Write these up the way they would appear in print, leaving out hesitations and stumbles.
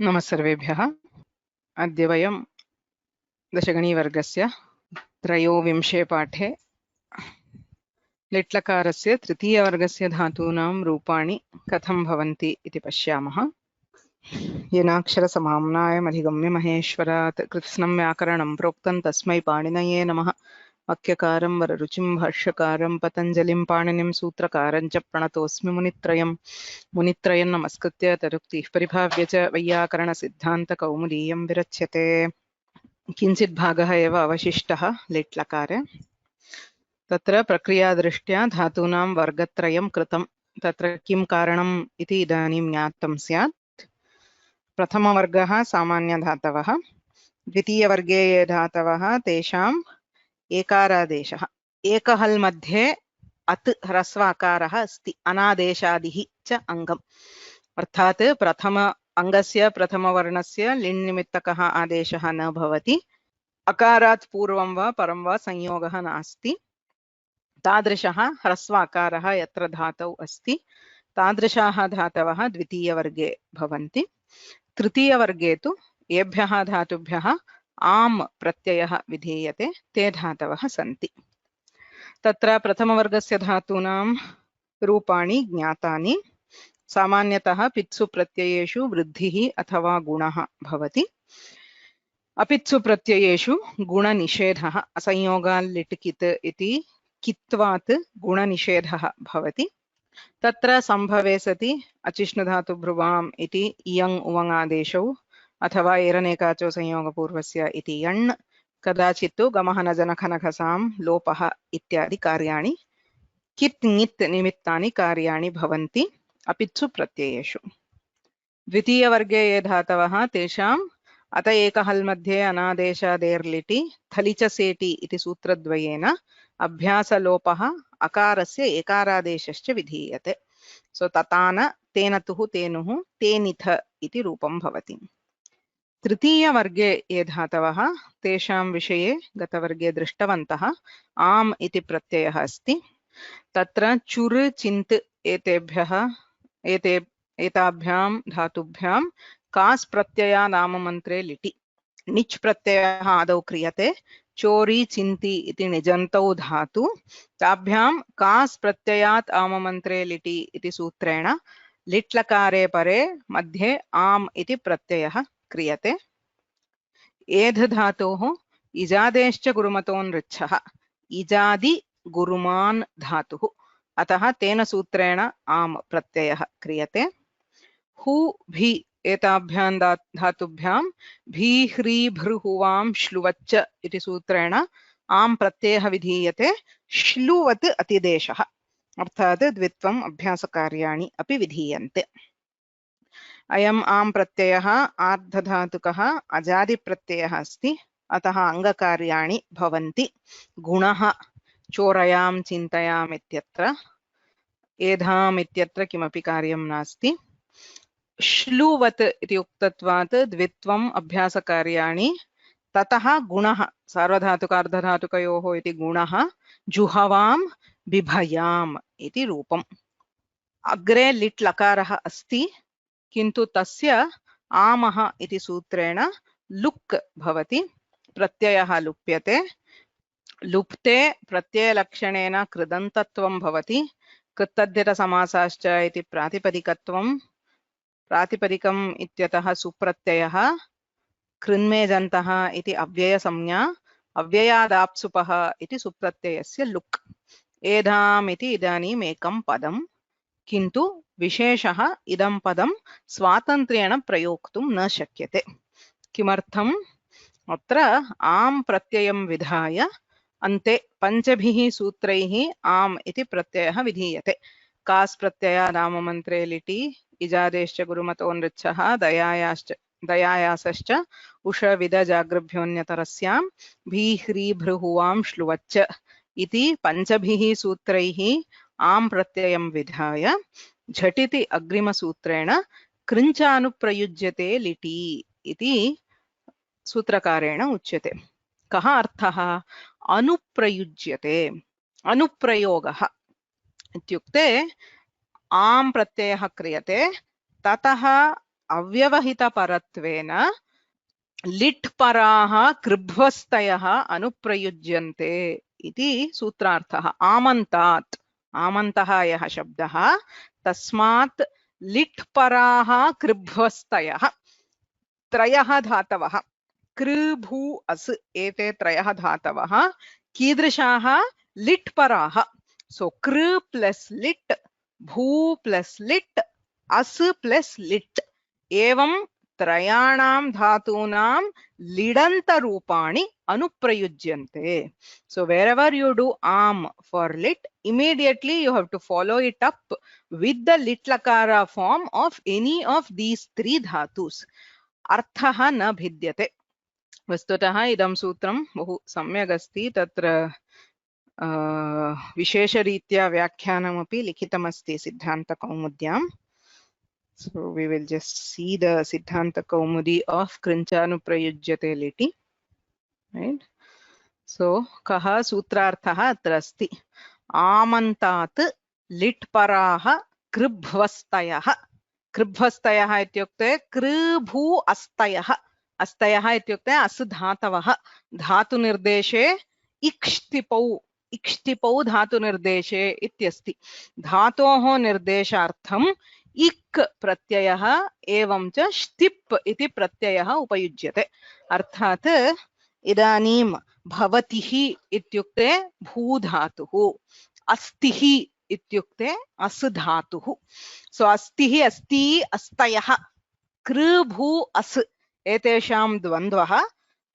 नमः सर्वेभ्यः। अद्य वयं दशगणीवर्गस्य त्रयोविंशे पाठे लिट्लकारस्य तृतीयवर्गस्य धातूनां रूपाणि कथं भवन्ति इति पश्यामः। येनाक्षरसमाम्नायमधिगम्य महेश्वरात् कृत्स्नं व्याकरणं प्रोक्तं तस्मै पाणिनये नमः। वाक्यकारं वररुचिं भाष्यकारं पतञ्जलिं पाणिनिं सूत्रकारं च प्रणतोऽस्मि मुनित्रयं नमस्कृत्य तदुक्तिः परिभाव्य च वैयाकरणसिद्धान्तकौमुदीयं विरच्यते। किञ्चित् भागः एव अवशिष्टः लिट्लकारे। तत्र प्रक्रियादृष्ट्या धातूनां वर्गत्रयं कृतं। तत्र किं कारणम् इति इदानीं ज्ञातं स्यात्। प्रथमवर्गः सामान्यधातवः, द्वितीयवर्गे ये धातवः तेषाम् एकारादेशः। एकहल् मध्ये अत् ह्रस्व अकारः अस्ति, अनादेशादिः च अङ्गम्। अर्थात् प्रथम अङ्गस्य प्रथमवर्णस्य लिण् निमित्तकः आदेशः न भवति, अकारात् पूर्वं वा परं वा संयोगः नास्ति। तादृशः ह्रस्व अकारः यत्र धातौ अस्ति तादृशाः धातवः द्वितीयवर्गे भवन्ति। तृतीयवर्गे तु येभ्यः धातुभ्यः आम् प्रत्ययः विधीयते ते धातवः सन्ति। तत्र प्रथमवर्गस्य धातूनां रूपाणि ज्ञातानि। सामान्यतः पित्सु प्रत्ययेषु वृद्धिः अथवा गुणः भवति। अपित्सु प्रत्ययेषु गुणनिषेधः, असंयोगाल् लिट् कित् इति कित्वात् गुणनिषेधः भवति। तत्र सम्भवे सति अचिष्णुधातुभ्रुवाम् इति इयङ् उवङ् आदेशौ अथवा एरनेकाचो संयोगपूर्वस्य इति यण्, कदाचित् तु गमहनजनखनखसां लोपः इत्यादि कार्याणि, कित् ङित् निमित्तानि कार्याणि भवन्ति अपित्सु प्रत्ययेषु। द्वितीयवर्गे ये धातवः तेषाम् अत एकहल् मध्ये अनादेशादेर्लिटि थलिच सेटि इति सूत्रद्वयेन अभ्यासलोपः अकारस्य एकारादेशश्च विधीयते। सो ततान तेन तुः तेनुः तेनिथ इति रूपं भवति। तृतीयवर्गे ये धातवः तेषां विषये गतवर्गे दृष्टवन्तः। आम् इति प्रत्ययः अस्ति। तत्र चुर् चिन्त् एताभ्यां धातुभ्यां कास् प्रत्यया नाममन्त्रे लिटि। निच् प्रत्ययः आदौ क्रियते, चोरी चिन्ति इति निजन्तौ धातु, ताभ्यां कास् प्रत्ययात् आममन्त्रे लिटि इति सूत्रेण लिट्लकारे परे मध्ये आम् इति प्रत्ययः क्रियते। एध धातोः इजादेश्च गुरुमतोन् ऋच्छः, इजादि गुरुमान् धातुः, अतः तेन सूत्रेण आम् प्रत्ययः क्रियते। हु भी एताभ्यां धातुभ्यां भी ह्री भृहुवां श्लुवच्च इति सूत्रेण आम् प्रत्ययः विधीयते, श्लुवत् अतिदेशः, अर्थात् द्वित्वम् अभ्यासकार्याणि अपि विधीयन्ते। अयम् आम् प्रत्ययः आर्धधातुकः अजादिप्रत्ययः अस्ति, अतः अङ्गकार्याणि भवन्ति। गुणः चोरयां चिन्तयाम् इत्यत्र, एधाम् इत्यत्र किमपि कार्यं नास्ति। श्लुवत् इति उक्तत्वात् द्वित्वम् अभ्यासकार्याणि, ततः गुणः सार्वधातुकार्धधातुकयोः इति गुणः जुहवां बिभयाम् इति रूपम्। अग्रे लिट् लकारः अस्ति, किन्तु तस्य आमः इति सूत्रेण लुक् भवति, प्रत्ययः लुप्यते। लुप्ते प्रत्ययलक्षणेन कृदन्तत्वं भवति, कृत्तद्धितसमासाश्च इति प्रातिपदिकत्वं, प्रातिपदिकम् इत्यतः सुप्रत्ययः, कृन्मेजन्तः इति अव्ययसंज्ञा, अव्ययादाप्सुपः इति सुप्रत्ययस्य लुक्। एधाम् इति इदानीम् एकं पदं, किन्तु विशेषः इदं पदं स्वातन्त्र्येण प्रयोक्तुं न शक्यते। किमर्थम्? अत्र आम् प्रत्ययं विधाय अन्ते पञ्चभिः सूत्रैः आम् इति प्रत्ययः विधीयते। कास् प्रत्यया नाममन्त्रे लिटि, इजादेश्च गुरुमतोन् ऋच्छः, दयायासश्च उष विद जागृभ्योऽन्यतरस्यां भी ह्री भृहुवां श्लुवच्च इति पञ्चभिः सूत्रैः आम् प्रत्ययं विधाय झटिति अग्रिमसूत्रेण कृञ्चानुप्रयुज्यते लिटि इति सूत्रकारेण उच्यते। कः अर्थः? अनुप्रयुज्यते, अनुप्रयोगः इत्युक्ते आम् प्रत्ययः क्रियते, ततः अव्यवहितपरत्वेन लिट् पराः कृभ्वस्तयः अनुप्रयुज्यन्ते इति सूत्रार्थः। आमन्तात्, आमन्तः यः शब्दः, तस्मात् लिट् पराः कृभ्वस्तयः, त्रयः धातवः कृ भू अस्, एते त्रयः धातवः कीदृशाः? लिट् पराः। सो कृ प्लस् लिट्, भू प्लस् लिट्, अस् प्लस् लिट्, एवं त्रयाणां धातूनां लिडन्तरूपाणि अनुप्रयुज्यन्ते. So wherever you do am for lit, immediately you have to follow it up with the lit lakara form of any of these three dhatus. अर्थः न भिद्यते. वस्तुतः इदं सूत्रं बहु सम्यक् अस्ति. तत्र विशेषरीत्या व्याख्यानमपि लिखितमस्ति सिद्धान्तकौमुद्यां. So we will just see the Siddhanta Kaumudi of Krinchanuprayujyate liti. Right? So kaha sutrarthaha atra asti. Amantat litparaha kribhvastayah. कृभ्वस्तयः इत्युक्ते कृभू अस्तयः, अस्तयः इत्युक्ते अस् धातवः धातुनिर्देशे इक्ष्तिपौ, इक्ष्तिपौ धातुनिर्देशे इत्यस्ति. धातोः निर्देशार्थम् इक् प्रत्ययः एवं च ष्टिप् इति प्रत्ययः उपयुज्यते. अर्थात् इदानीं भवतिः इत्युक्ते भूधातुः, अस्तिः इत्युक्ते अस् धातुः. सो अस्तिः, अस्ति, अस्तयः, कृ भू अस् एतेषां द्वन्द्वः.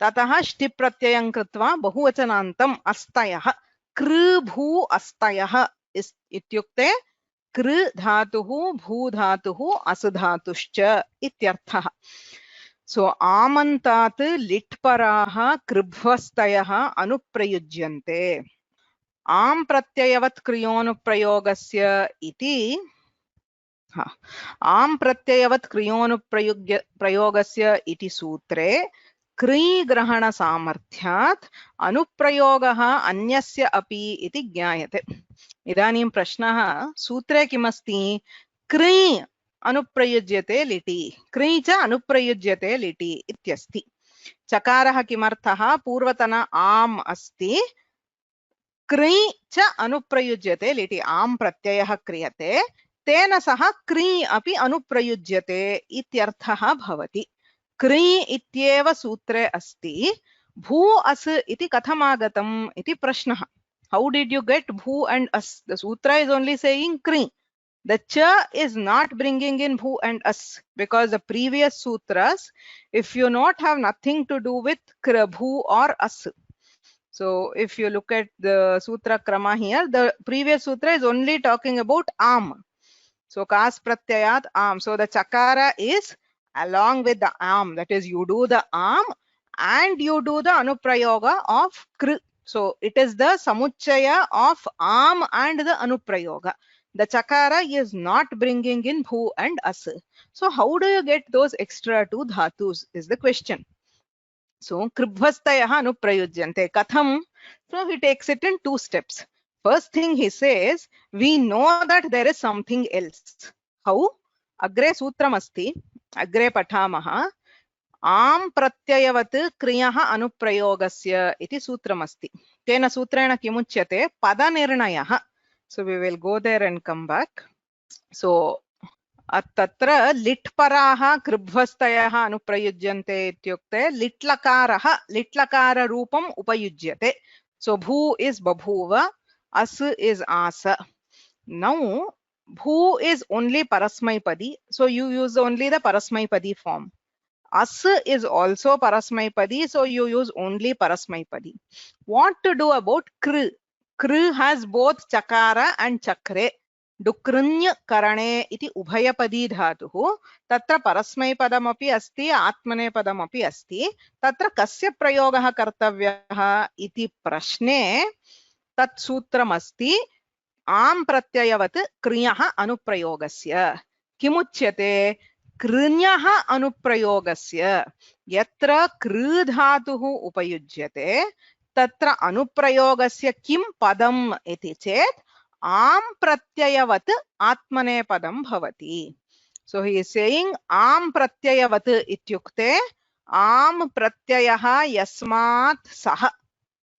ततः ष्टिप् प्रत्ययं कृत्वा बहुवचनान्तम् अस्तयः, कृ भू अस्तयः इत्युक्ते कृ धातुः, भू धातुः, अस् धातुश्च इत्यर्थः. सो आमन्तात् लिट्पराः कृभ्वस्तयः अनुप्रयुज्यन्ते. आम् प्रत्ययवत् क्रियोनुप्रयोगस्य इति, आम् प्रत्ययवत् क्रियोनुप्रयोगस्य इति सूत्रे क्री ग्रहण सामर्थ्यात् अनुप्रयोगः अन्यस्य अपि इति ज्ञायते. इदानीं प्रश्नः, सूत्रे किमस्ति? क्री अनुप्रयुज्यते लिटि, क्री च अनुप्रयुज्यते लिटि इत्यस्ति. चकारः किमर्थः? पूर्वतन आम् अस्ति, क्री च अनुप्रयुज्यते लिटि, आम् प्रत्ययः क्रियते, तेन सह क्री अपि अनुप्रयुज्यते इत्यर्थः भवति. क्री इत्येव सूत्रे अस्ति. भू अस् इति कथमागतम् इति प्रश्नः. How did you get bhu and as? The sutra is only saying kri. The cha is not bringing in bhu and as, because the previous sutras, if you not have nothing to do with bhu or as. So if you look at the sutra krama here, the previous sutra is only talking about am. So kas pratyayat am. So the chakara is along with the am. That is, you do the am and you do the anuprayoga of kr. So it is the samuchaya of am and the anuprayoga. The chakara is not bringing in bhu and as. So how do you get those extra two dhatus is the question. So kribhvastayah anuprayujyante. Katham? So he takes it in two steps. First thing he says, we know that there is something else. How? Agre sutram asti, agre patamaha. आम् प्रत्ययवत् क्रियः अनुप्रयोगस्य इति सूत्रमस्ति. तेन सूत्रेण किमुच्यते? पदनिर्णयः. So we will go there and come back. So तत्र लिट्पराः कृभ्वस्तयः अनुप्रयुज्यन्ते इत्युक्ते लिट्लकारः लिट्लकाररूपम् उपयुज्यते. So bhu is babhuva, as is asa. Now bhu is only parasmaipadi, so you use only the parasmaipadi form. As is also parasmaipadi, so you use only parasmaipadi. What to do about kr? Kr has both chakara and chakre. Dukrunya karane iti ubhayapadi dhatuh. Tatra parasmaipadamapi asti, atmanepadamapi asti. Tatra kasya prayogah kartavyah iti prashne tat sutram asti. Am pratyayavat kriyah anuprayogasya. Kimuchyate? कृण्यः अनुप्रयोगस्य. यत्र कृ धातुः उपयुज्यते तत्र अनुप्रयोगस्य किं पदम् इति चेत् आम् प्रत्ययवत् आत्मनेपदं भवति. So he is saying am pratyayavat ityukte am pratyayah yasmat sah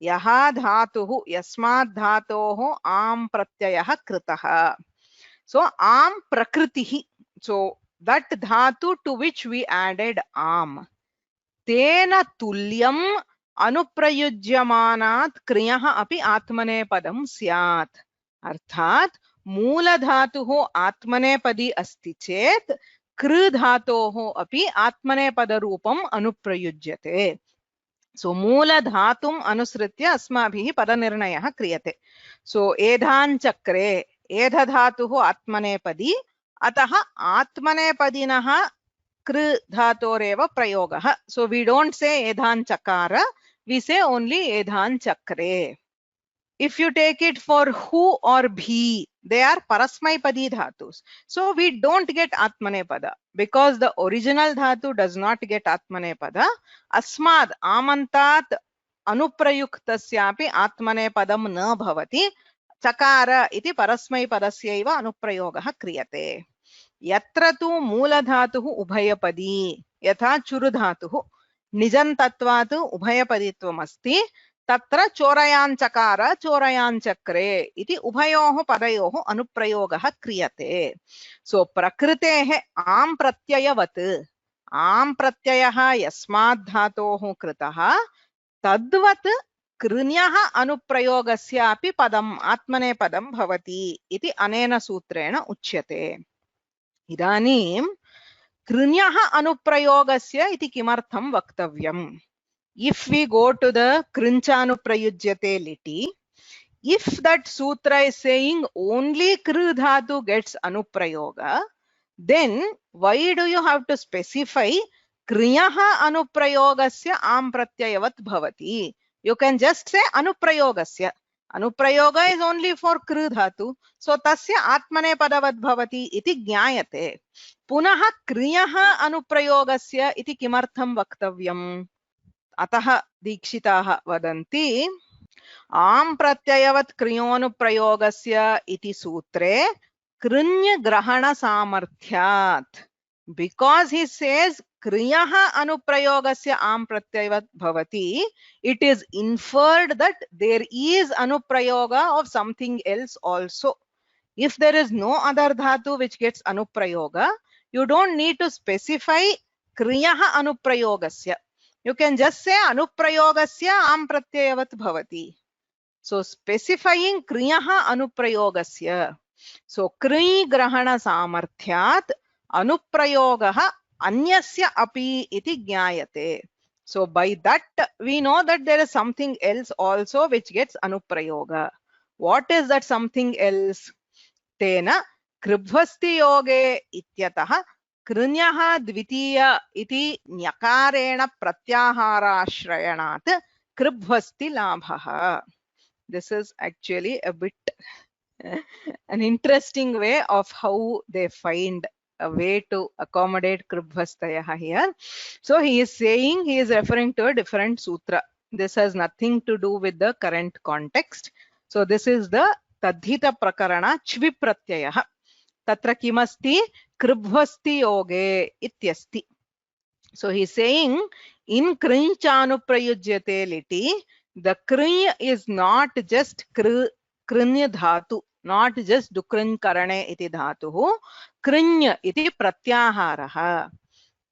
yaha dhatuhu yasmat dhatoho am pratyayah kritah. So am prakritihi. So that dhatu to which we added am. Tena tulyam अनुप्रयुज्यमानात् क्रियः अपि आत्मनेपदं स्यात्. अर्थात् मूलधातुः आत्मनेपदी अस्ति चेत् कृ धातोः अपि आत्मनेपदरूपम् अनुप्रयुज्यते. सो मूलधातुम् अनुसृत्य अस्माभिः पदनिर्णयः क्रियते. सो एधाञ्चक्रे एधधातुः आत्मनेपदी, अतः आत्मनेपदिनः कृ धातोरेव प्रयोगः. So we don't say edhan chakara, we say only edhan chakre. If you take it for hu or bhi, they are parasmaipadi dhatus. So we don't get atmanepada because the original dhatu does not get atmanepada. Asmad amantat anuprayuktasyapi atmanepadam na bhavati. Chakara iti parasmaipadasya anuprayogah kriyate. यत्र तु मूलधातुः उभयपदी यथा चुरुधातुः निजन्तत्वात् उभयपदित्वम् अस्ति तत्र चोरयाञ्चकार चोरयाञ्चक्रे इति उभयोः पदयोः अनुप्रयोगः क्रियते. सो प्रकृतेः आम् प्रत्ययवत् आम् प्रत्ययः यस्मात् धातोः कृतः तद्वत् कृन्यः अनुप्रयोगस्यापि पदम् आत्मनेपदं भवति इति अनेन सूत्रेण उच्यते. इदानीं कृन्यः अनुप्रयोगस्य इति किमर्थं वक्तव्यम्? If we go to the कृञ्चानुप्रयुज्यते लिटि, if that sutra is saying only kru dhatu gets anuprayoga, then why do you have to specify kriyah anuprayogasya am pratyayavat bhavati? You can just say anuprayogasya. Anuprayoga is only for kru dhatu, so tasya atmane padavad bhavati iti jnayate. पुनः क्रियः अनुप्रयोगस्य इति किमर्थं वक्तव्यम्? अतः दीक्षिताः वदन्ति आम् प्रत्ययवत् क्रियोनुप्रयोगस्य इति सूत्रे कृञ् ग्रहण सामर्थ्यात्. Because he says kriyah anuprayogasya am pratyayvat bhavati, it is inferred that there is anuprayoga of something else also. If there is no other dhatu which gets anuprayoga, you don't need to specify kriyah anuprayogasya. You can just say anuprayogasya am pratyayavat bhavati. So specifying kriyah anuprayogasya. So kri grahana samarthyat anuprayogah anyasya api iti jnayate. So by that we know that there is something else also which gets anuprayoga. What is that something else? तेन कृभ्वस्ति योगे इत्यतः कृन्यः द्वितीय इति न्यकारेण प्रत्याहाराश्रयणात् कृभ्वस्ति लाभः. This is actually a bit an interesting way of how they find a way to accommodate kribhvastayah here. So he is saying, he is referring to a different sutra. This has nothing to do with the current context. So this is the तद्धित प्रकरण च्वि प्रत्ययः. तत्र किमस्ति? कृभ्वस्ति योगे इत्यस्ति. So he is saying in कृञ्चानुप्रयुज्यते लिटि, the कृञ् is not just कृञ् धातु, not just डुकृञ् करणे इति धातुः. कृञ् इति प्रत्याहारः.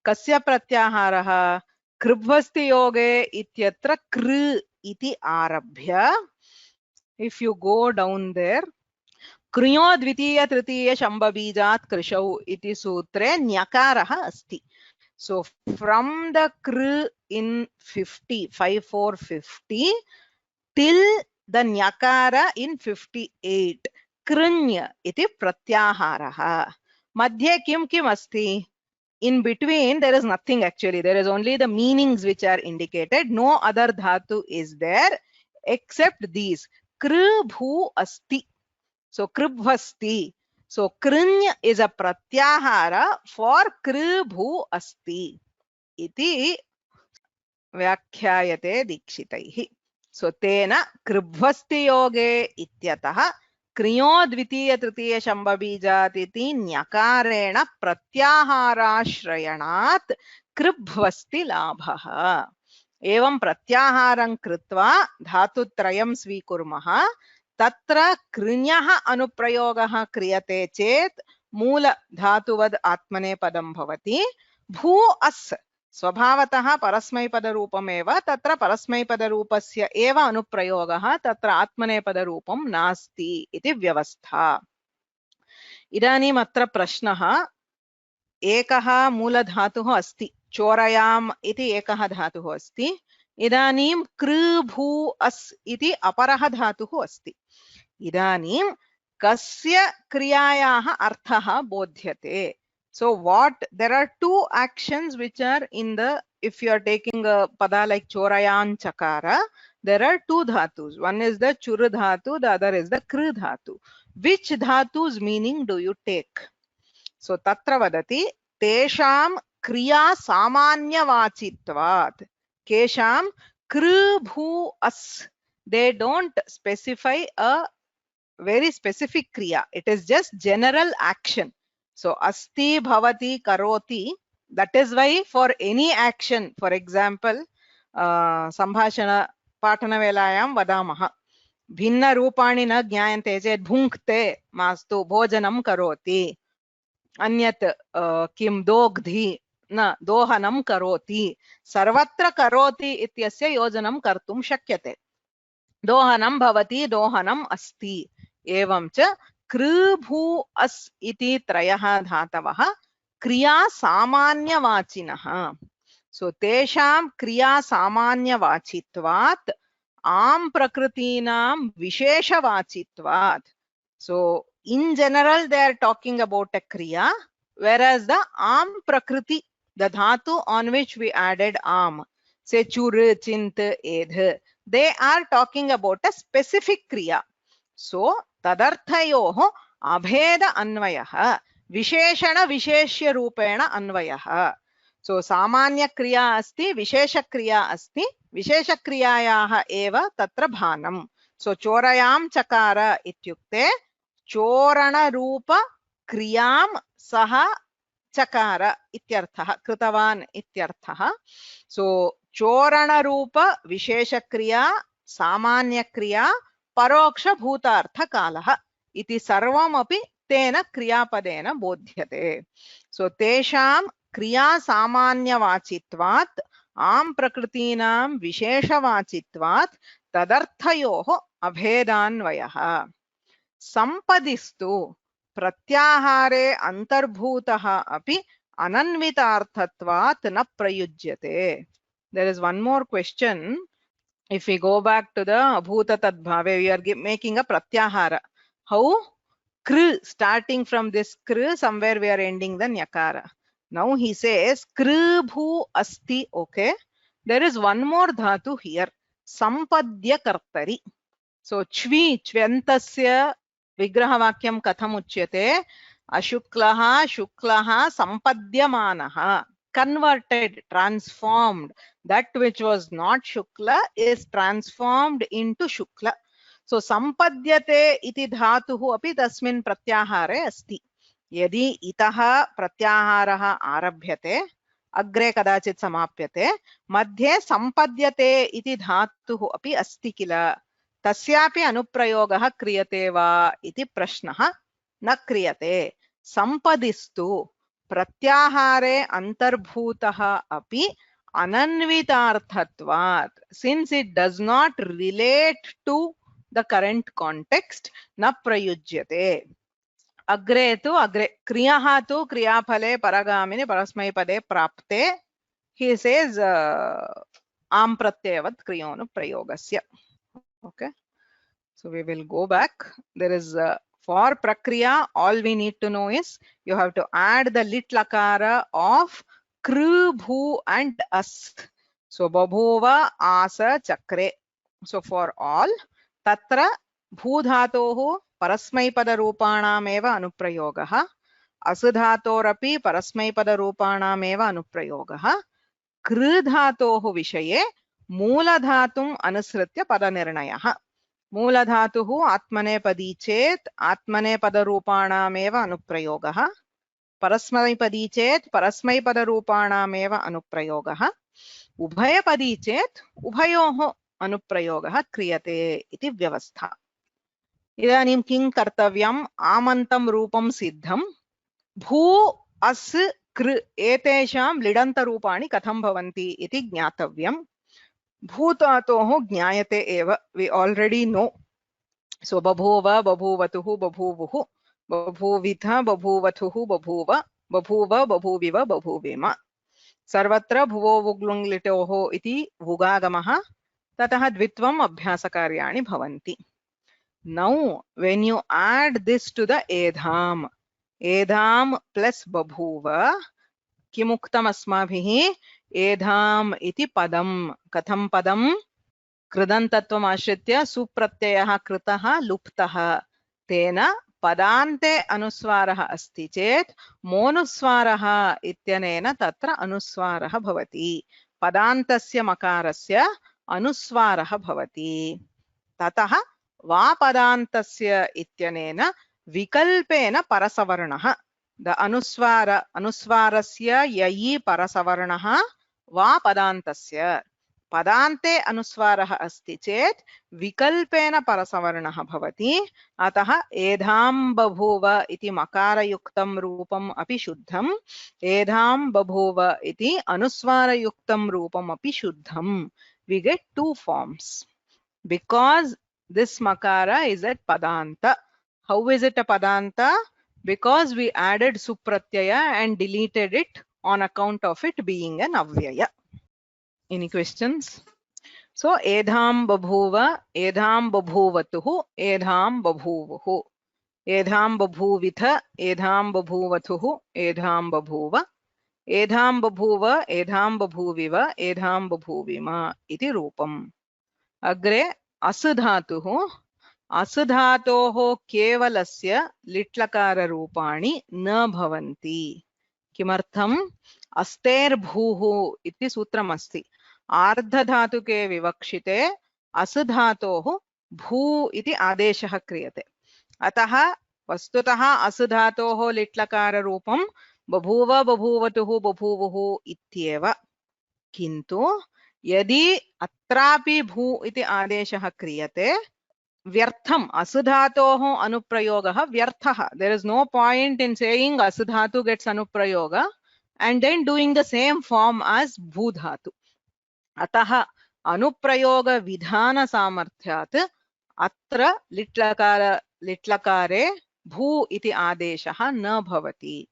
कस्य प्रत्याहारः? कृभ्वस्ति योगे इत्यत्र कृ इति आरभ्य. If you go down there, कृञो द्वितीय तृतीय शम्बबीजात् कृशौ इति सूत्रे न्यकारः अस्ति. So from the kr in 5450 till the nyakara in 58, krinya iti pratyaharaha. Madhye kim asti? In between there is nothing actually. There is only the meanings which are indicated. No other dhatu is there except these. Kr bhu asti. So kribhvasti. So krinya is a pratyahara for kr bhu asti. Iti व्याख्यायते दीक्षितैः. सो तेन कृभ्वस्ति योगे इत्यतः Creo द्वितीय तृतीय शम्भबीजात् इति न्यकारेण प्रत्याहाराश्रयणात् कृभ्वस्ति लाभः। एवं प्रत्याहारं कृत्वा धातुत्रयं स्वीकुर्मः, तत्र कृञः अनुप्रयोगः क्रियते चेत् मूल धातुवद् आत्मनेपदं भवति। भू अस् स्वभावतः परस्मैपदरूपमेव, तत्र परस्मैपदरूपस्य एव अनुप्रयोगः, तत्र आत्मनेपदरूपं नास्ति इति व्यवस्था। इदानीम् अत्र प्रश्नः, एकः मूलधातुः अस्ति, चोरयाम् इति एकः धातुः अस्ति। इदानीं कृ भू अस् इति अपरः धातुः अस्ति। इदानीं कस्य क्रियायाः अर्थः बोध्यते? So what, there are two actions which are in the, if you are taking a pada like chorayan chakara, there are two dhatus. One is the chur dhatu, the other is the kr dhatu. Which dhatu's meaning do you take? So tatra vadati tesham kriya samanyavachitvat. Kesham kr bhu as. They don't specify a very specific kriya. It is just general action. So asti, bhavati, karoti. That is why for any action, for example, sambhashana patana velayam vadamaha. Bhinna rupani na jnayante chet bhunkte mastu bhojanam karoti. Anyat kim dogdhi न दोहनं करोति. सर्वत्र करोति इत्यस्य योजनं कर्तुं शक्यते. दोहनं भवति, दोहनम् अस्ति. एवं च कृ भू अस् इति त्रयः धातवः क्रिया सामान्यवाचिनः. सो तेषां क्रिया सामान्यवाचित्वात् आम् प्रकृतीनां विशेषवाचित्वात्. So in general they are talking about a kriya, whereas the am prakriti, the dhatu on which we added am, say chur, chint, edh, they are talking about a specific kriya. So tadarthayoh abheda anvayah visheshana visheshya rupena anvayah. So samanya kriya asti, vishesha kriya asti, vishesha kriyayaah eva tatra bhanam. So chorayam chakara ityukte चोरण रूप क्रियां सह चकार इत्यर्थः, कृतवान् इत्यर्थः. सो चोरण रूप विशेष क्रिया, सामान्य क्रिया, परोक्ष भूतार्थ कालः इति सर्वमपि तेन क्रियापदेन बोध्यते. सो तेषां क्रिया सामान्यवाचित्वात् आम् प्रकृतीनां विशेषवाचित्वात् तदर्थयोः अभेदान्वयः. संपदिस्तु प्रत्याहारे अंतर्भूतः अपि अनन्वितार्थत्वात् न प्रयुज्यते. There is one more question. If we go back to the bhuta tadbhave, we are making a pratyahara. How? Kr, starting from this kr, somewhere we are ending the nyakara. Now he says kr bhu asti. Okay, there is one more dhatu here, sampadya kartari. So chvi, chventasya विग्रहवाक्यं कथम् उच्यते? अशुक्लः शुक्लः सम्पद्यमानः, converted, transformed. That which was not shukla is transformed into shukla. So sampadyate iti dhatuः अपि तस्मिन् प्रत्याहारे अस्ति. यदि इतः प्रत्याहारः आरभ्यते, अग्रे कदाचित् समाप्यते, मध्ये सम्पद्यते इति धातुः अपि अस्ति किल, तस्यापि अनुप्रयोगः क्रियते वा इति प्रश्नः. न क्रियते. संपदिस्तु प्रत्याहारे अंतर्भूतः अपि अनन्वितार्थत्वात्, since it does not relate to the current context, न प्रयुज्यते. अग्रे तु अग्रे क्रियः तु क्रियाफले परगामिनि परस्मैपदे प्राप्ते, he says आम् प्रत्ययवत् क्रियोनुप्रयोगस्य. Okay, so we will go back. There is for prakriya, all we need to know is you have to add the lit lakara of kru, bhu and as. So babhuva, asa, chakre. So for all, tatra bhu dhatohu parasmaipada rupanam eva anuprayogaha, asu dhatorapi parasmaipada rupanam eva anuprayogaha, kru dhatohu vishaye मूलधातुम् अनुसृत्य पदनिर्णयः. मूलधातुः आत्मनेपदी चेत् आत्मनेपदरूपाणामेव अनुप्रयोगः, परस्मैपदी चेत् परस्मैपदरूपाणामेव अनुप्रयोगः, उभयपदी चेत् उभयोः अनुप्रयोगः क्रियते इति व्यवस्था। इदानीं किं कर्तव्यम्? आमन्तं रूपं सिद्धं। भू अस् कृ एतेषां लिडन्तरूपाणि कथं भवन्ति इति ज्ञातव्यम्। भूधातोः ज्ञायते एव, we already know. So बभूव, बभूवतुः, बभूवुः, बभूविथ, बभूवथुः, बभूव, बभूव, बभूविव, बभूविम। सर्वत्र भुवो वुग्लुङ् लिटोः इति वुगागमः, ततः द्वित्वम् अभ्यासकार्याणि भवन्ति. Now when you add this to the edham plus babhuva, किमुक्तम् अस्माभिः? एधाम् इति पदम्. कथं पदम्? कृदन्तत्वम् आश्रित्य सुप्रत्ययः कृतः लुप्तः, तेन पदान्ते अनुस्वारः अस्ति चेत् मोनुस्वारः इत्यनेन तत्र अनुस्वारः भवति, पदान्तस्य मकारस्य अनुस्वारः भवति। ततः वा पदान्तस्य इत्यनेन विकल्पेन परसवर्णः, द अनुस्वारस्य ययि परसवर्णः वा पदान्तस्य, पदान्ते अनुस्वारः अस्ति चेत् विकल्पेन परसवर्णः भवति। अतः एधां बभूव इति मकारयुक्तं रूपम् अपि शुद्धम्, एधां बभूव इति अनुस्वारयुक्तं रूपम् अपि शुद्धम्. We get two forms because this makara is at padanta. How is it a padanta? Because we added supratyaya and deleted it on account of it being an avyaya. Any questions? So edham babhuva, edham babhuvatuhu, edham babhuvuhu, edham babhuvitha, edham babhuvathuhu, edham babhuva, edham babhuva, edham babhuviva, edham babhuvima iti rupam. Agre asudhatuhu, असुधातोः केवलस्य लिट्लकाररूपाणि न भवन्ति. किमर्थम्? अस्तेर्भूः इति सूत्रमस्ति. आर्धधातुके विवक्षिते असुधातोः भू इति आदेशः क्रियते. अतः वस्तुतः असुधातोः लिट्लकाररूपं बभूव, बभूवतुः, बभूवुः इत्येव. किन्तु यदि अत्रापि भू इति आदेशः क्रियते, व्यर्थम, असुधातोः अनुप्रयोगः व्यर्थः. There is no point in saying asudhatu gets anuprayoga and then doing the same form as bhudhatu. अतः अनुप्रयोग विधान सामर्थ्यात् अत्र लिट्लकारे भू इति आदेशः न भवति.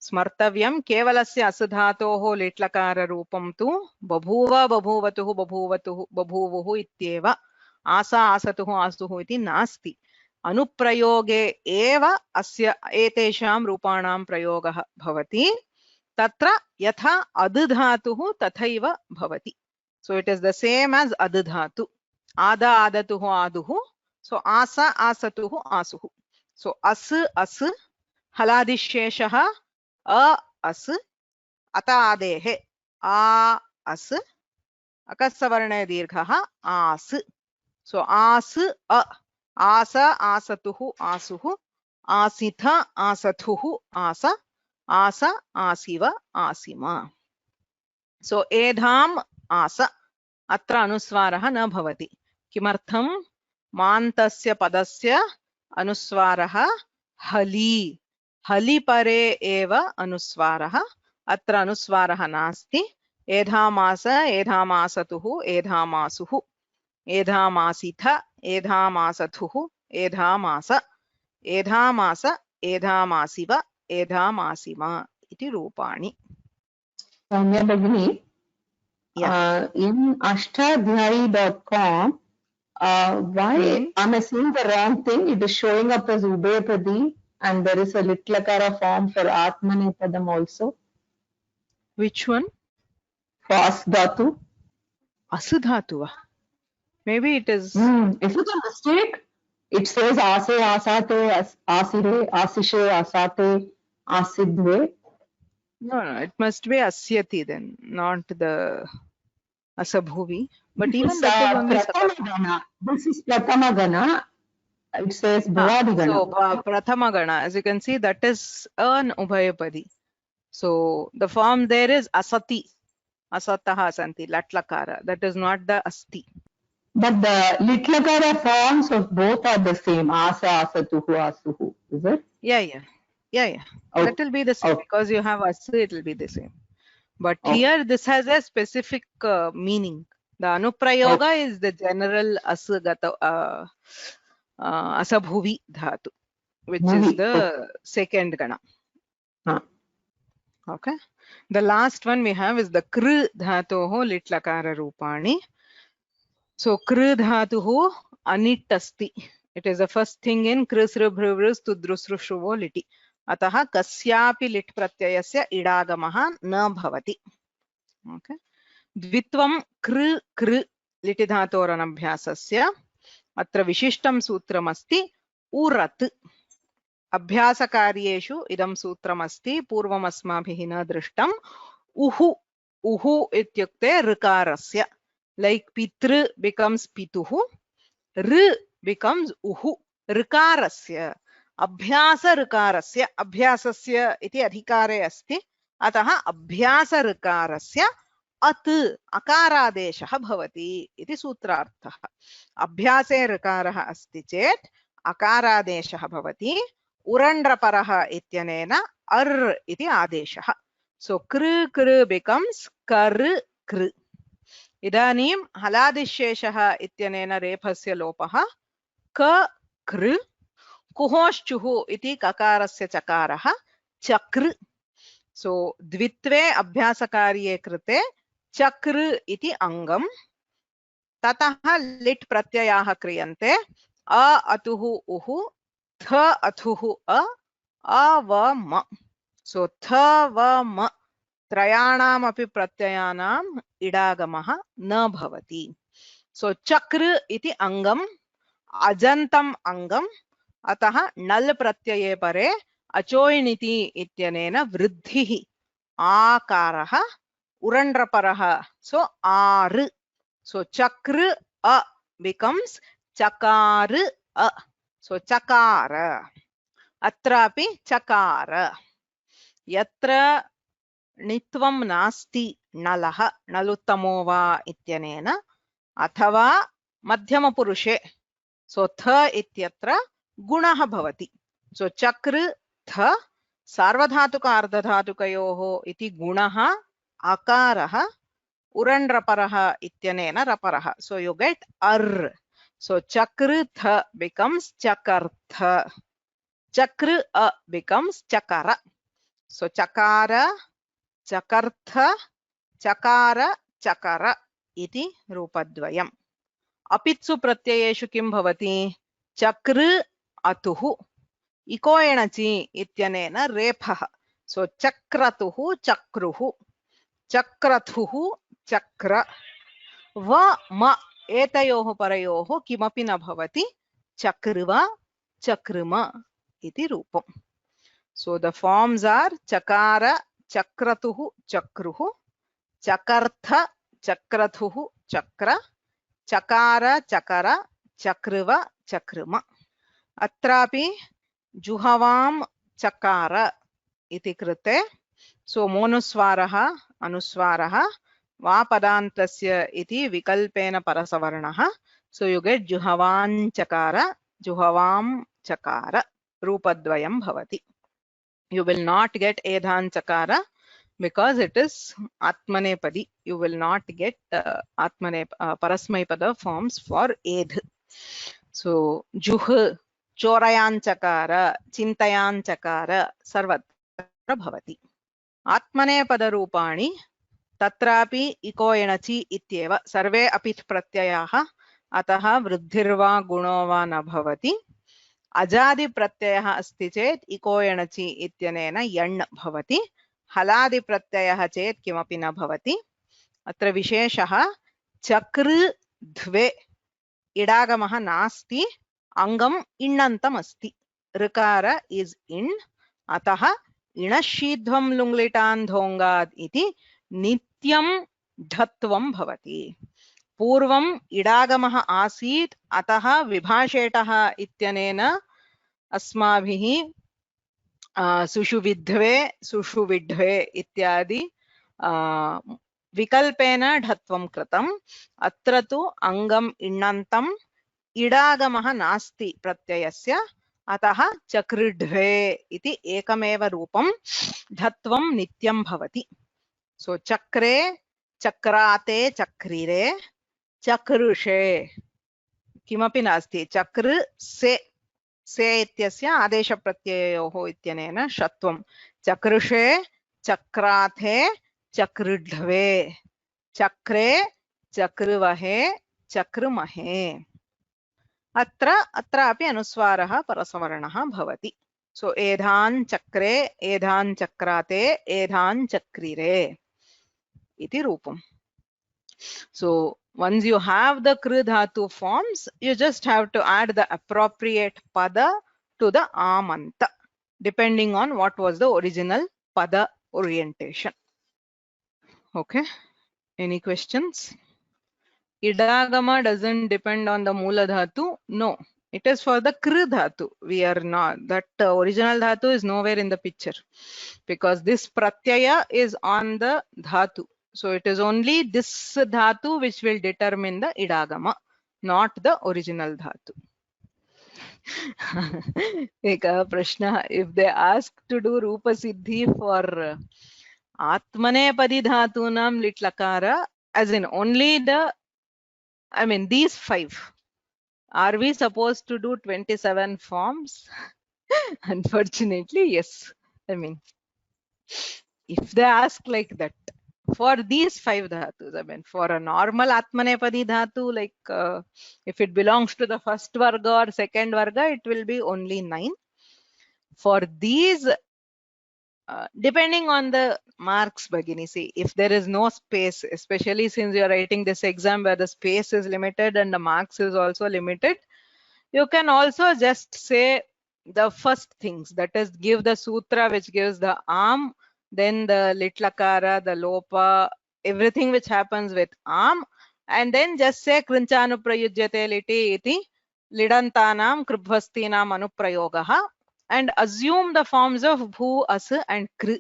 स्मर्तव्यं, केवलस्य असुधातोः लिट्लकार रूपं तु बभूव, बभूवतुः, बभूवतुः, बभूवुः इत्येव. आसा, आसतुः, आसुः इति नास्ति. अनुप्रयोगे एव अस्य एतेषां रूपाणां प्रयोगः भवति. तत्र यथा अदधातुः तथैव भवति. So it is the same as adhatu. Ada, adatuhu, aduhu. So asa, asatuhu, asuhu. So as, haladisheshaha, a as, ata adehe, a as, akasavarne dirghaha, as. So as, a, asa, asatuhu, asuhu, asitha, asathuhu, asa, asa, asiva, asima. So edham आसा अत्र अनुस्वारः न भवति. किमर्थं? मान्तस्य पदस्य अनुस्वारः हलि, हलि परे एव अनुस्वारः, अत्र अनुस्वारः नास्ति. एधामास, एधामासतुः, एधामासुः, एधामासिथ, एधामासथुः, एधामास, एधामास, एधामासिव, एधामासिमा इति रूपाणि. सौम्या भगिनी, in ashtadhyayi.com, why am I seeing the wrong thing? It is showing up as Ubhayapadi and there is a litlakara form for Atmanepadam also. Which one? For Asdhatu. Asudhatu. Maybe it is. Is it a mistake? It says Ase, Asate, Asire, Asishe, Asate, Asidve. No, it must be Asyati then, not the Asabhuvi. but even that is only Prathamagana. This is Prathamagana. It says Bhawadigana. So Prathamagana, as you can see, that is an Ubhayapadi. So the form there is asati, asataha asanti, latlakara. That is not the asti. But the litlakara forms of both are the same. Asa, asatuhu, asuhu. Is it? Yeah. Okay. That will be the same because you have asu, it will be the same. But here this has a specific meaning. The anuprayoga is the general asagata asabhuvi dhatu, which is the second gana. Okay. The last one we have is the kr dhatoho litlakara rupani. So kr dhatuhu anit asti. It is the first thing in krisrubhruvrs tudrusrushuvo liti. Ataha kasyapi lit pratyayasya idagamaha na bhavati. Okay. Dvitvam kr kr liti dhatoranabhyasasya atra vishishtam sutramasti urat. Abhyasakaryeshu idam sutramasti purvam asmabhihi na drishtam uhu. Uhu ityukte rikarasya. Like pitru becomes pituhu, r becomes uhu. Rikarasya. Abhyasa rikarasya. Abhyasasya iti adhikare asti. Ataha abhyasa rikarasya at akaradeshah bhavati iti sutrarthah. Abhyase rikarah asti chet akaradeshah bhavati. Urandraparah ityanena ar iti adeshah. So kr kr becomes kar kr. Idanim haladisheshah ityanena rephasya lopah ka kr. Kuhoshchuhu iti kakarasya chakarah chakr. So dvitve abhyasakarye krite chakr iti angam. Tataha lit pratyayah kriyante a atuhu uhu tha athuhu a va ma. So tha va ma trayanam api pratyayanam idagamaha na bhavati. So chakra iti angam ajantam angam ataha nal pratyaye pare achoiniti ityanena vruddhihi akaraha urandraparaha. So ar. So chakra a becomes chakar a. So chakara. Atrapi chakara. Yatra nitvam nasti nalaha naluttamo va ityanena athava madhyama purushe. So tha ityatra gunaha bhavati. So chakra tha sarvadhatuka ardhadhatukayoho iti gunaha akaraha urandraparaha ityanena raparaha. So you get ar. So chakra tha becomes chakartha. Chakra a becomes chakara. So chakara, chakartha, chakara, chakara iti rupadvayam. Apitsu pratyayeshu kim bhavati? Chakra atuhu. Iko enachi ityanena rephaha. So chakratuhu, chakruhu. Chakrathuhu, chakra. Va ma etayoho parayoho kimapi na bhavati? Chakriva, chakrima iti rupam. So the forms are chakara, chakratuhu, chakruhu, chakartha, chakrathuhu, chakra, chakara, chakara, chakriva, chakrima. Atrapi juhavam chakara iti krite. So monuswaraha, anuswaraha, vapadantasya iti vikalpena parasavarnaha. So you get juhavan chakara, juhavam chakara, rupadvayam bhavati. You will not get edhan chakara because it is atmanepadi. You will not get parasmaipada forms for edh. So juh, chorayan chakara, chintayan chakara, sarvatra bhavati. Atmanepada rupani tatrapi iko enachi ityeva sarve apith pratyayaha ataha vruddhirva gunova na bhavati. Ajadi pratyayah asti chet iko enachi ityanena yan bhavati. Haladi pratyayah chet kimapi na bhavati. Atra visheshaha chakra dhve idagamaha nasti angam innantam asti. Rikara is in. Ataha inashidhvam lunglitan dhongad iti nityam dhatvam bhavati. पूर्वम् इडागमः आसीत् अतः विभाषेटः इत्यनेन अस्माभिः सुषुविध्वे सुषुविड्वे इत्यादि विकल्पेन ढत्वं कृतम्। अत्र तु अङ्गम् इण्णन्तम् इडागमः नास्ति प्रत्ययस्य, अतः चकृढ्वे इति एकमेव रूपं धत्वं नित्यं भवति। सो चक्रे, चक्राते, चक्रिरे, चकृषे किमपि नास्ति। चक्र से इत्यस्य आदेशप्रत्ययोः इत्यनेन षत्वं। चकृषे, चक्राथे, चकृढ्वे, चक्रे, चकृवहे, चकृमहे। अत्रापि अनुस्वारः परसवर्णः भवति। सो एधान् चक्रे, एधान् चक्राते, एधान् चक्रिरे इति रूपम्। So once you have the kru dhatu forms, you just have to add the appropriate pada to the amanta, depending on what was the original pada orientation. Okay, any questions? Idagama doesn't depend on the mula dhatu. No, it is for the kru dhatu. We are not, that original dhatu is nowhere in the picture, because this pratyaya is on the dhatu. So it is only this dhatu which will determine the idagama, not the original dhatu. Eka prashna, if they ask to do rupa siddhi for atmanepadi dhatunam litlakara, as in only the, I mean these 5, are we supposed to do 27 forms? Unfortunately, yes. I mean, if they ask like that, for these 5 dhatus, I mean, for a normal atmanepadi dhatu, like if it belongs to the first varga or second varga, it will be only 9. For these, depending on the marks, Bhagini, see, if there is no space, especially since you are writing this exam where the space is limited and the marks is also limited, you can also just say the first things, that is, give the sutra which gives the am, then the litlakara, the lopa, everything which happens with am, and then just say krinchanuprayujyate liti iti lidantanam krubhastinam anuprayogaha, and assume the forms of bhu, as, and kr.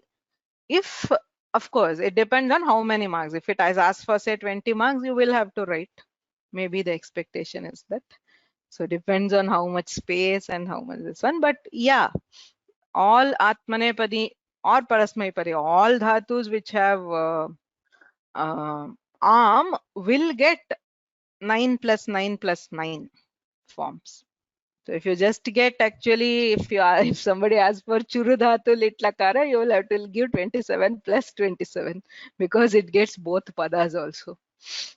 If, of course, it depends on how many marks. If it has asked for say 20 marks, you will have to write. Maybe the expectation is that. So depends on how much space and how much this one. But yeah, all atmanepadi or parasmaipadi, all dhatus which have am will get 9 plus 9 plus 9 forms. So if you just get, actually, if somebody asks for churu dhatu litlakara, you will have to give 27 plus 27, because it gets both padas also.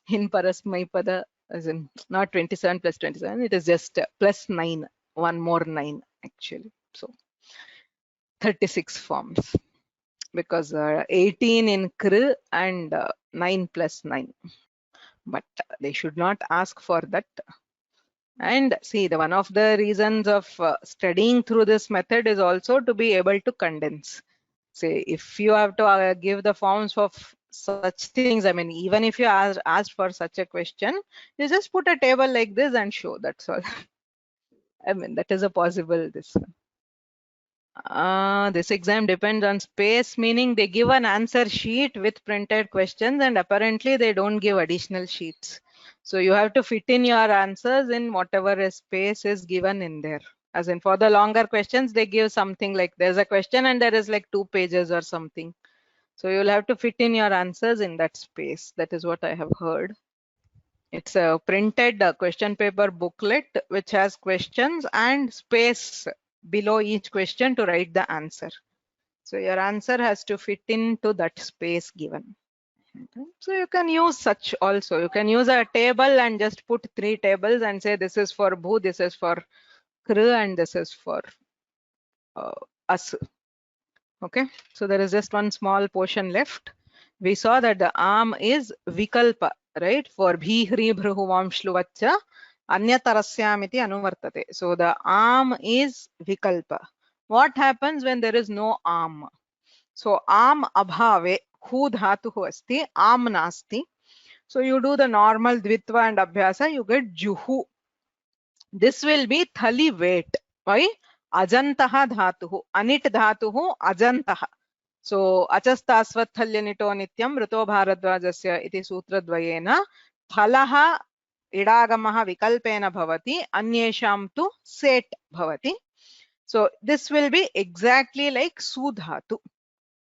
In parasmaipada, as in not 27 plus 27, it is just plus 9, one more 9 actually. So 36 forms, because 18 in kr and 9 plus 9. But they should not ask for that. And see, the one of the reasons of studying through this method is also to be able to condense. Say, if you have to give the forms of such things, I mean, even if you asked for such a question, you just put a table like this and show, that's all. I mean, that is a possible this one. This exam depends on space, meaning they give an answer sheet with printed questions, and apparently they don't give additional sheets. So you have to fit in your answers in whatever space is given in there. As in, for the longer questions, they give something like, there's a question and there is like 2 pages or something. So you'll have to fit in your answers in that space. That is what I have heard. It's a printed question paper booklet which has questions and space below each question to write the answer. So your answer has to fit into that space given. Okay. So you can use such also. You can use a table and just put 3 tables and say this is for bhu, this is for kr, and this is for as. Okay. So there is just one small portion left. We saw that the am is vikalpa, right? For bhi, hri, bhruhu, vam, shluvacha, anyatarasyam iti anuvartate. So the am is vikalpa. What happens when there is no am? So am abhave khu dhatuhu asti, am nasti. So you do the normal dvitva and abhyasa, you get juhu. This will be thali weight. Why? Ajantaha dhatuhu. Anit dhatuhu ajantaha. So achastasvathalya nito nityam rito bharadvajasya iti sutradvayena thalaha idagamaha vikalpena bhavati anyesham tu set bhavati. So this will be exactly like sudhatu.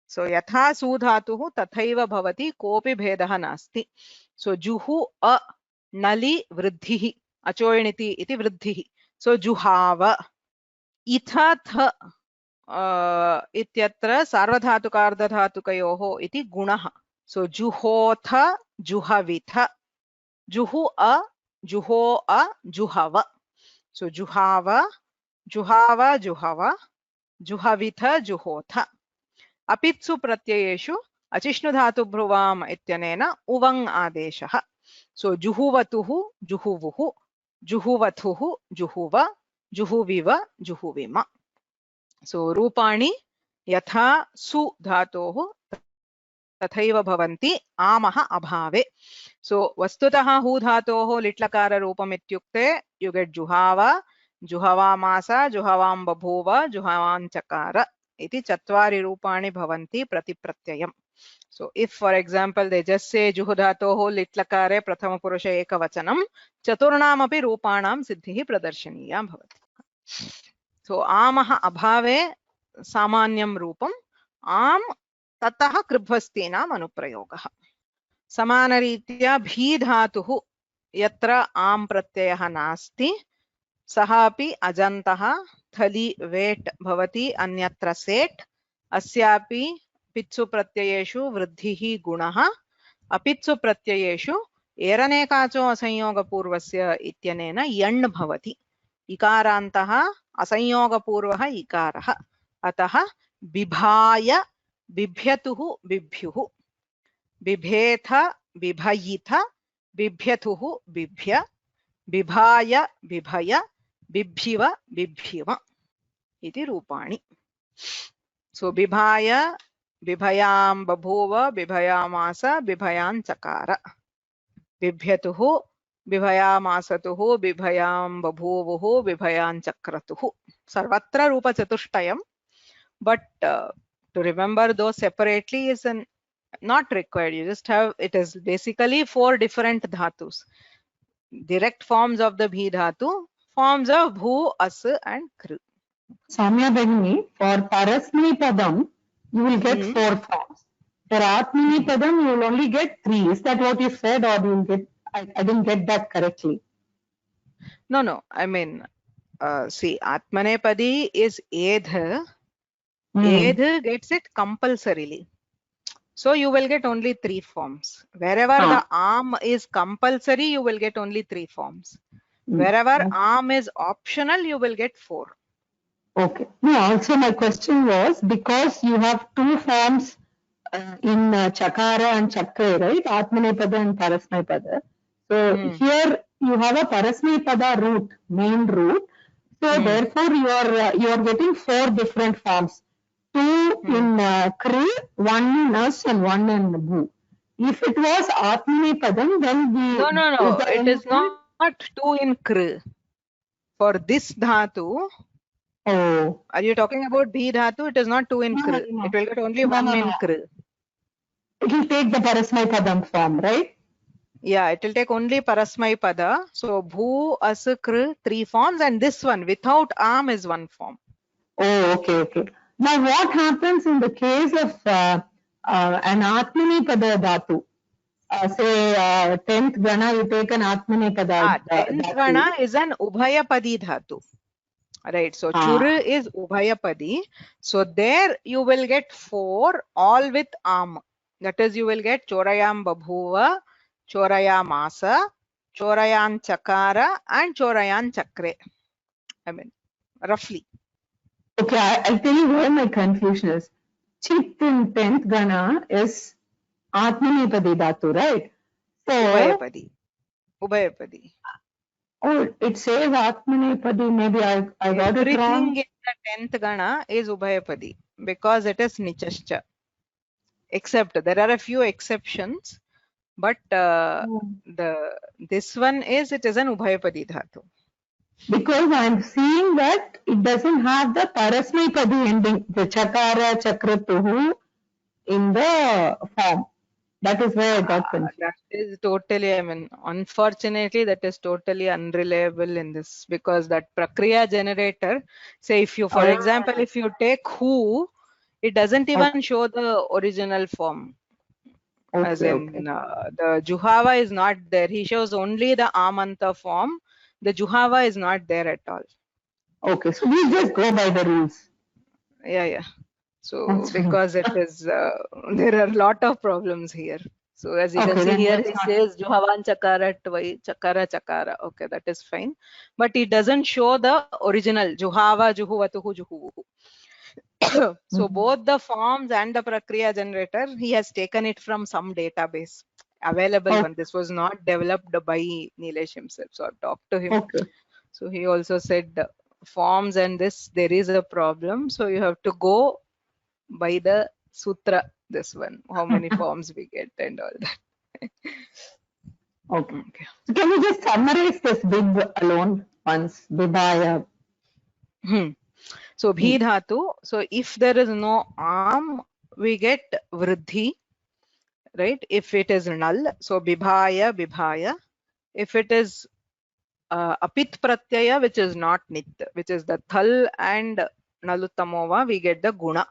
So yatha sudhatuhu tathaiva bhavati kopi bhedaha nasti. So juhu a nali vruddhihi achoyniti iti vruddhihi. So juhava itha th इत्यत्र सार्वधातुकार्धधातुकयोः इति गुणः. So juhotha juhavitha juhu a juho a juhava. So juhava juhava juhava juhavitha juhotha. Apitsu pratyayeshu अचिष्णु धातु भ्रुवाम इत्यनेन उवङ् आदेशः. So juhuvatuhu juhuvuhu juhuvathuhu juhuva juhuviva juhuvima. So रूपाणि यथा सु धातोः तथैव भवन्ति आमः अभावे. So वस्तुतः हु धातोः लिट्लकार रूपम् इत्युक्ते you get जुहावा जुहवामास जुहवां बभूव जुहवां चकार इति चत्वारि रूपाणि भवन्ति प्रतिप्रत्ययम्. So if for example they just say Juhu धातोः लिट्लकारे प्रथम पुरुष एकवचनं चतुर्णामपि रूपाणां सिद्धिः प्रदर्शनीया भवति. So आमः अभावे सामान्यं रूपम् आम ततः कृभ्वस्तीनाम् अनुप्रयोगः. समानरीत्या भी धातुः यत्र आम प्रत्ययः नास्ति सः अपि अजन्तः थलि वेट् भवति अन्यत्र सेट्. अस्यापि पित्सु प्रत्ययेषु वृद्धिः गुणः. अपित्सु प्रत्ययेषु एरनेकाचो असंयोगपूर्वस्य इत्यनेन यण् भवति. इकारान्तः असंयोगपूर्वः इकारः. अतः बिभाय बिभ्यतुः बिभ्युः बिभेथ बिभयिथ बिभ्यतुः बिभ्य बिभाय बिभय बिभ्यिव बिभ्यिव इति रूपाणि. So बिभाय बिभयां बभूव बिभयामास बिभयां चकार. बिभ्यतुः बिभयामासतुः बिभयां बभूवुः बिभयां चक्रतुः. सर्वत्र रूपचतुष्टयम्, but to remember those separately is not required. You just have, it is basically 4 different dhatus. Direct forms of the bhi dhatu, forms of bhu, as and kr. Samya Bhagini, for Parasmani Padam, you will get 4 forms. For Atmani Padam, you will only get 3. Is that what you said, or you will get? I didn't get that correctly. No. I mean, see, Atmanepadi is edh. Edh gets it compulsorily. So you will get only 3 forms. Wherever the am is compulsory, you will get only 3 forms. Wherever am is optional, you will get 4. Okay. No, also my question was, because you have 2 forms in Chakara and Chakra, right? Atmanepada and Parasmaipada. So here you have a Parasmaipada root, main root. So therefore you are getting 4 different forms. 2 in Kri, 1 in As and 1 in Bhu. If it was Atmanepadam, then the... No. It is not 2 in Kri. For this dhatu, are you talking about Bhi dhatu? It is not 2 in Kri. No. It will get only 1 in Kri. It will take the Parasmaipadam form, right? Yeah, it will take only Parasmaipada. So Bhu, As, Kri, 3 forms, and this one without am is 1 form. Oh, okay. Now what happens in the case of an Atmanepada dhatu? Say 10th Gana, you take an Atmanepada. 10th Gana is an Ubhayapadi dhatu. Right, so Chur is Ubhayapadi. So there you will get 4 all with am. That is, you will get Chorayam Babhuva, Chorayam Asa, Chorayan Chakara, and Chorayan Chakre. I mean, roughly. Okay, I'll tell you where my confusion is. Chit in 10th Gana is Atmanepadi dhatu, right? So Ubhayapadi. Oh, it says Atmanepadi. Maybe I got it wrong. Everything in the 10th Gana is Ubhayapadi because it is Nichascha. Except there are a few exceptions. but this one is, it is an Ubhayapadi dhatu. Because I'm seeing that it doesn't have the Parasmaipadi ending, the Chakara, Chakratuhu in the form. That is why I got confused. That is totally, I mean, unfortunately, that is totally unreliable in this, because that Prakriya generator, say if you, for example, if you take who, it doesn't even show the original form. As in, the Juhava is not there. He shows only the Amanta form. The Juhava is not there at all. Okay, so we just go by the rules. Yeah. So because it is, there are a lot of problems here. So as you can see here, it says Juhavan Chakara Tvai, Chakara Chakara. Okay, that is fine. But it doesn't show the original Juhava, Juhuvatuhu, Juhuvuhu. So both the forms and the Prakriya generator, he has taken it from some database available one. This was not developed by Nilesh himself. So I've talked to him. So he also said forms and this, there is a problem. So you have to go by the sutra, this one, how many forms we get and all that. Okay. So can you just summarize this big alone once? Bibhaya. So bhi dhatu. So if there is no am, we get vriddhi, right? If it is null, so bibhaya, bibhaya. If it is apit pratyaya, which is not nit, which is the thal and nalutamova, we get the guna.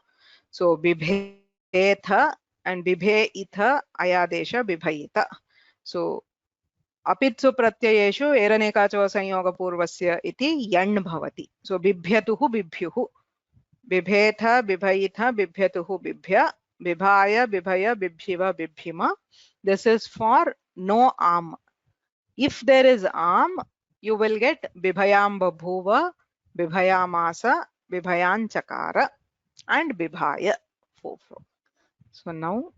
So bibhetha and bibhe itha ayadesha bibhayita. So apitsu pratyayeshu eranekacho sanyoga purvasya iti yan bhavati. So bibhyatuhu bibhyuhu. Bibhetha bibhayitha bibhyatuhu bibhya. Bibhaya bibhaya bibhiva bibhima. This is for no am. If there is am, you will get bibhayam babhuva, bibhayamasa, bibhayan chakara, and bibhaya. So now,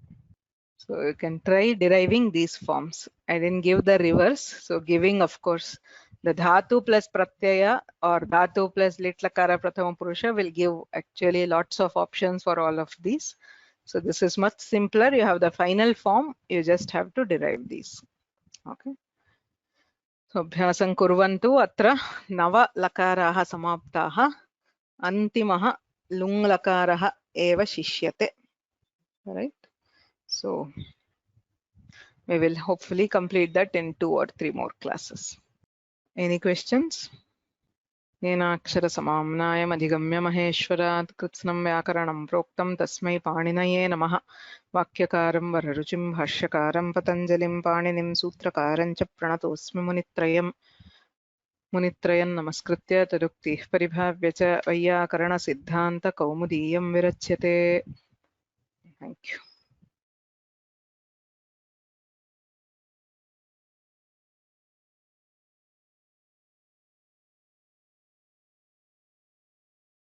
so you can try deriving these forms. I didn't give the reverse. So giving, of course, the dhatu plus pratyaya or dhatu plus litlakara prathama purusha will give actually lots of options for all of these. So this is much simpler. You have the final form. You just have to derive these. Okay. So abhyasam kurvantu atra nava lakaraha samaptaha antimaha lung lakaraha eva shishyate. Right. So we will hopefully complete that in 2 or 3 more classes. Any questions? येनाक्षर समाम्नायम् अधिगम्य महेश्वरात् कृत्स्नं व्याकरणं प्रोक्तं तस्मै पाणिनये नमः. वाक्यकारं वररुचिं भाष्यकारं पतञ्जलिं पाणिनिं सूत्रकारं च प्रणतोऽस्मि मुनित्रयम्. मुनित्रयं नमस्कृत्य तदुक्तिः परिभाव्य च वैयाकरणसिद्धान्तकौमुदीयं विरच्यते. Thank you.